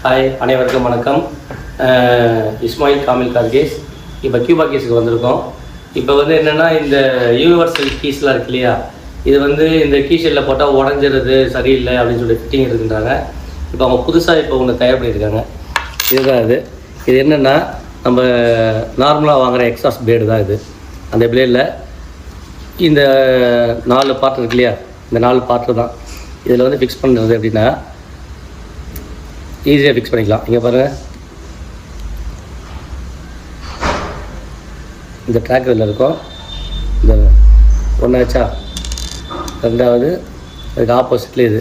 Hi, அனைவருக்கும் வணக்கம். இஸ்மாயில் காமில் கார்கேஸ். இப்போ கியூபா கேஸுக்கு வந்திருக்கோம். இப்போ வந்து என்னென்னா, இந்த யூனிவர்சல் கீஸ்லாம் இருக்கு இல்லையா, இது வந்து இந்த கீஷெல்லில் போட்டால் உடஞ்சிருது, சரியில்லை அப்படின்னு சொல்லி ஃபிட்டிங் இருக்குன்றாங்க. இப்போ அவங்க புதுசாக இப்போ ஒன்று தயார் பண்ணியிருக்காங்க. இதுதான் இது என்னென்னா, நம்ம நார்மலாக வாங்குகிற எக்ஸாஸ்ட் பிளேடு தான் இது. அந்த பிளேடில் இந்த 4 பார்ட் இருக்கு இல்லையா, இந்த 4 பார்ட்டு தான் இதில் வந்து ஃபிக்ஸ் பண்ணுறது. அப்படின்னா ஈஸியாக ஃபிக்ஸ் பண்ணிக்கலாம். இங்கே பாருங்கள், இந்த ட்ராக் இதில் இருக்கும். இந்த ஒன்றாச்சா, ரெண்டாவது அதுக்கு ஆப்போசிட்டில் இது.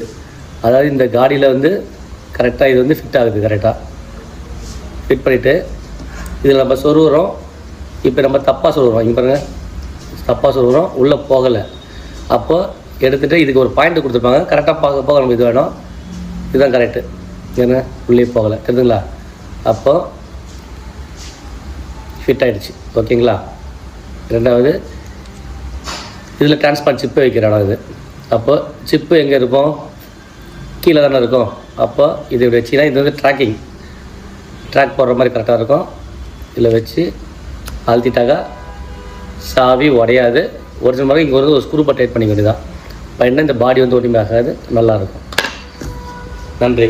அதாவது இந்த காடியில் வந்து கரெக்டாக இது வந்து ஃபிட் ஆகுது. கரெக்டாக ஃபிட் பண்ணிவிட்டு இதில் நம்ம சொருகிறோம். இப்போ நம்ம தப்பாக சொருகிறோம். இங்கே பாருங்கள், தப்பாக சொருகிறோம், உள்ளே போகலை. அப்போ எடுத்துகிட்டு இதுக்கு ஒரு பாயிண்ட்டு கொடுத்துருப்பாங்க. கரெக்டாக போக நம்ம இது வேணும். இதுதான் கரெக்டு. ஏன்னா உள்ளே போகலை, தெரியுதுங்களா? அப்போது ஃபிட் ஆகிடுச்சு. ஓகேங்களா? ரெண்டாவது, இதில் டிரான்ஸ்பரண்ட் சிப்பு வைக்கிற இடம் இது. அப்போது சிப்பு எங்கே இருக்கும்? கீழே தானே இருக்கும். அப்போ இது வச்சுன்னா இது வந்து ட்ராக் போடுற மாதிரி கரெக்டாக இருக்கும். இதில் வச்சு அழுத்திட்டாக்கா சாவி உடையாது. ஒரிஜினல் மாதிரி இங்கே வந்து ஒரு ஸ்க்ரூ டைட் பண்ணிக்க வேண்டியதான். இப்போ என்ன, இந்த பாடி வந்து ஒன்றுமே ஆகாது, நல்லாயிருக்கும். நன்றி.